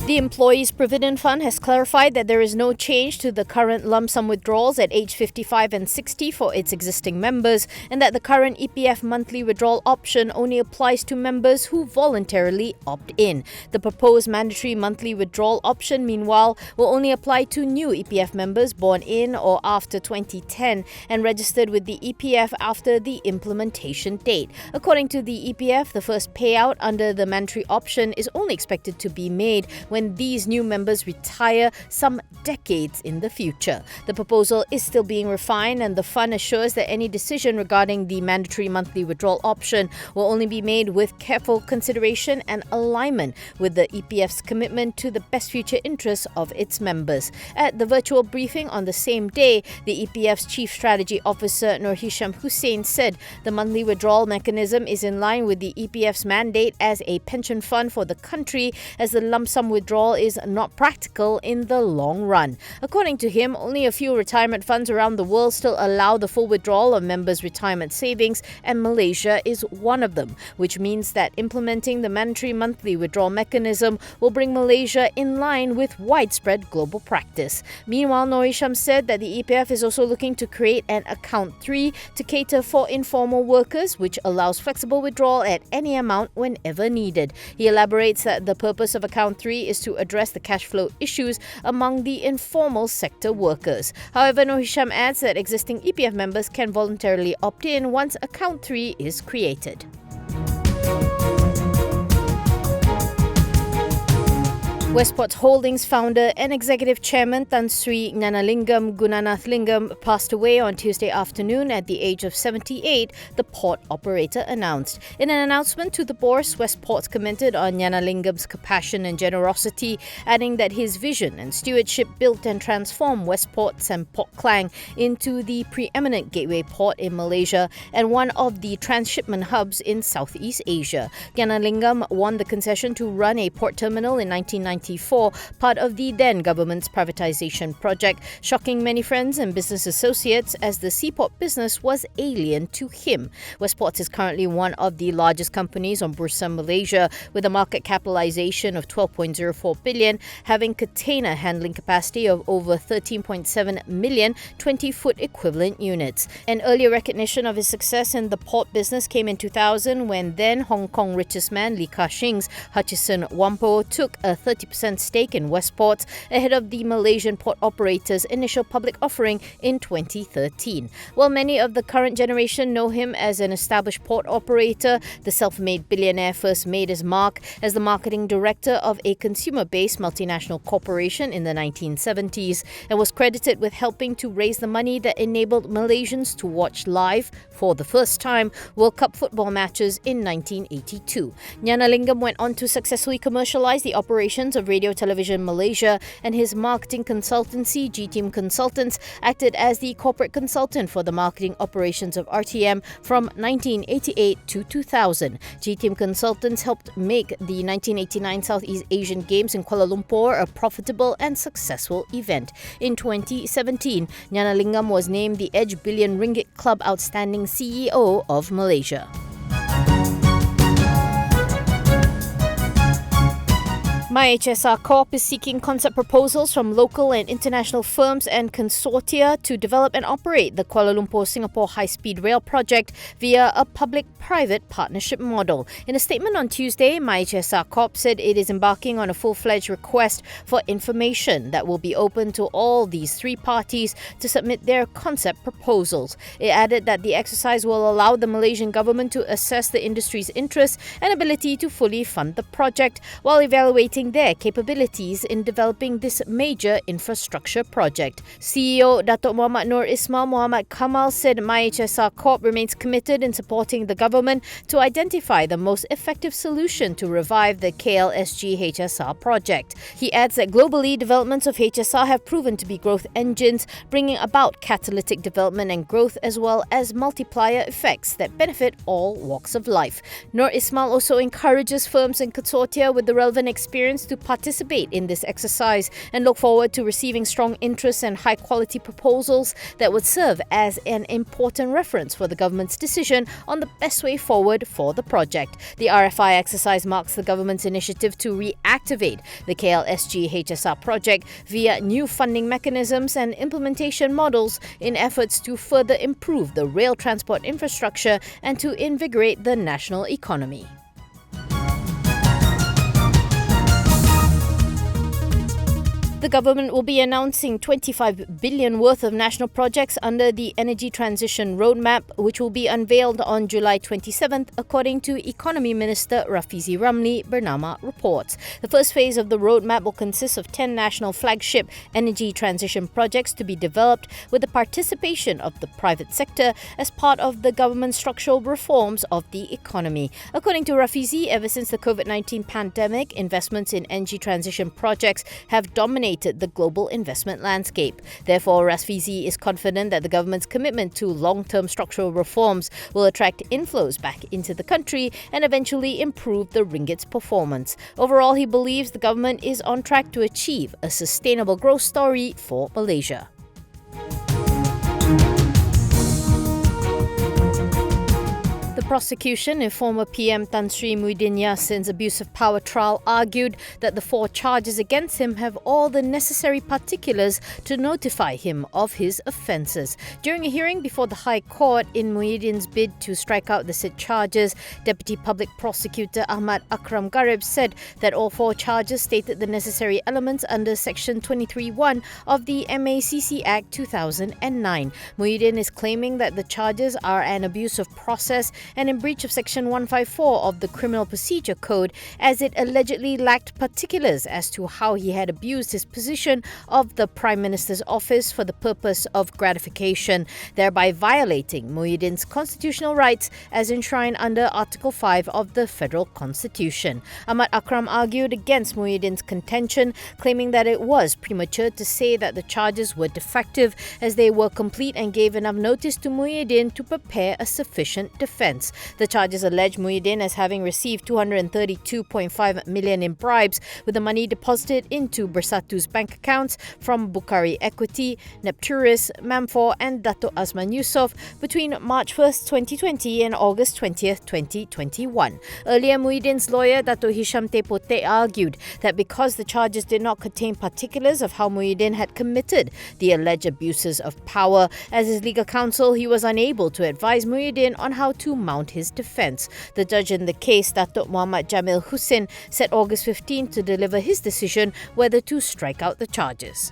The Employees Provident Fund has clarified that there is no change to the current lump sum withdrawals at age 55 and 60 for its existing members, and that the current EPF monthly withdrawal option only applies to members who voluntarily opt in. The proposed mandatory monthly withdrawal option, meanwhile, will only apply to new EPF members born in or after 2010 and registered with the EPF after the implementation date. According to the EPF, the first payout under the mandatory option is only expected to be made when these new members retire some decades in the future. The proposal is still being refined, and the fund assures that any decision regarding the mandatory monthly withdrawal option will only be made with careful consideration and alignment with the EPF's commitment to the best future interests of its members. At the virtual briefing on the same day, the EPF's Chief Strategy Officer Nur Hussein said the monthly withdrawal mechanism is in line with the EPF's mandate as a pension fund for the country, as the lump sum withdrawal is not practical in the long run. According to him, only a few retirement funds around the world still allow the full withdrawal of members' retirement savings, and Malaysia is one of them, which means that implementing the mandatory monthly withdrawal mechanism will bring Malaysia in line with widespread global practice. Meanwhile, Nur Hisham said that the EPF is also looking to create an Account 3 to cater for informal workers, which allows flexible withdrawal at any amount whenever needed. He elaborates that the purpose of Account 3 is to address the cash flow issues among the informal sector workers. However, Nur Hisham adds that existing EPF members can voluntarily opt in once Account 3 is created. Westports Holdings founder and executive chairman Tan Sri Gnanalingam passed away on Tuesday afternoon at the age of 78, the port operator announced. In an announcement to the board, Westports commented on Gnanalingam's compassion and generosity, adding that his vision and stewardship built and transformed Westports and Port Klang into the preeminent gateway port in Malaysia and one of the transshipment hubs in Southeast Asia. Gnanalingam won the concession to run a port terminal in 1994, part of the then government's privatisation project, shocking many friends and business associates as the seaport business was alien to him. Westports is currently one of the largest companies on Bursa Malaysia, with a market capitalisation of 12.04 billion, having container handling capacity of over 13.7 million 20-foot equivalent units. An earlier recognition of his success in the port business came in 2000 when then Hong Kong richest man Lee Ka-shing's Hutchison Whampoa took a 30% stake in Westports ahead of the Malaysian port operator's initial public offering in 2013. While many of the current generation know him as an established port operator, the self-made billionaire first made his mark as the marketing director of a consumer-based multinational corporation in the 1970s and was credited with helping to raise the money that enabled Malaysians to watch live, for the first time, World Cup football matches in 1982. Gnanalingam went on to successfully commercialize the operations of Radio Television Malaysia, and his marketing consultancy, G-Team Consultants, acted as the corporate consultant for the marketing operations of RTM from 1988 to 2000. G-Team Consultants helped make the 1989 Southeast Asian Games in Kuala Lumpur a profitable and successful event. In 2017, Gnanalingam was named the Edge Billion Ringgit Club Outstanding CEO of Malaysia. MyHSR Corp is seeking concept proposals from local and international firms and consortia to develop and operate the Kuala Lumpur-Singapore high-speed rail project via a public-private partnership model. In a statement on Tuesday, MyHSR Corp said it is embarking on a full-fledged request for information that will be open to all these three parties to submit their concept proposals. It added that the exercise will allow the Malaysian government to assess the industry's interests and ability to fully fund the project while evaluating their capabilities in developing this major infrastructure project. CEO Datuk Muhammad Nur Ismail Muhammad Kamal said MyHSR Corp remains committed in supporting the government to identify the most effective solution to revive the KL-SG HSR project. He adds that globally, developments of HSR have proven to be growth engines, bringing about catalytic development and growth as well as multiplier effects that benefit all walks of life. Nur Ismail also encourages firms and consortia with the relevant experience experience to participate in this exercise and look forward to receiving strong interest and high-quality proposals that would serve as an important reference for the government's decision on the best way forward for the project. The RFI exercise marks the government's initiative to reactivate the KL-SG HSR project via new funding mechanisms and implementation models in efforts to further improve the rail transport infrastructure and to invigorate the national economy. The government will be announcing 25 billion worth of national projects under the Energy Transition Roadmap, which will be unveiled on July 27th, according to Economy Minister Rafizi Bernama reports. The first phase of the roadmap will consist of 10 national flagship energy transition projects to be developed with the participation of the private sector as part of the government's structural reforms of the economy. According to Rafizi, ever since the COVID-19 pandemic, investments in energy transition projects have dominated the global investment landscape. Therefore, Rafizi is confident that the government's commitment to long-term structural reforms will attract inflows back into the country and eventually improve the ringgit's performance. Overall, he believes the government is on track to achieve a sustainable growth story for Malaysia. The prosecution in former PM Tan Sri Muhyiddin Yassin's abuse of power trial argued that the 4 charges against him have all the necessary particulars to notify him of his offences. During a hearing before the High Court in Muhyiddin's bid to strike out the said charges, Deputy Public Prosecutor Ahmad Akram Garib said that all 4 charges stated the necessary elements under Section 23(1) of the MACC Act 2009. Muhyiddin is claiming that the charges are an abuse of process and in breach of Section 154 of the Criminal Procedure Code, as it allegedly lacked particulars as to how he had abused his position of the Prime Minister's office for the purpose of gratification, thereby violating Muhyiddin's constitutional rights as enshrined under Article 5 of the Federal Constitution. Ahmad Akram argued against Muhyiddin's contention, claiming that it was premature to say that the charges were defective as they were complete and gave enough notice to Muhyiddin to prepare a sufficient defence. The charges allege Muhyiddin as having received 232.5 million in bribes, with the money deposited into Bersatu's bank accounts from Bukhari Equity, Nepturis, Mamfor and Dato Azman Yusof between March 1st, 2020 and August 20th, 2021. Earlier, Muhyiddin's lawyer, Dato Hisham Tepote, argued that because the charges did not contain particulars of how Muhyiddin had committed the alleged abuses of power, as his legal counsel, he was unable to advise Muhyiddin on how to mount his defence. The judge in the case, Datuk Muhammad Jamil Hussain, set August 15 to deliver his decision whether to strike out the charges.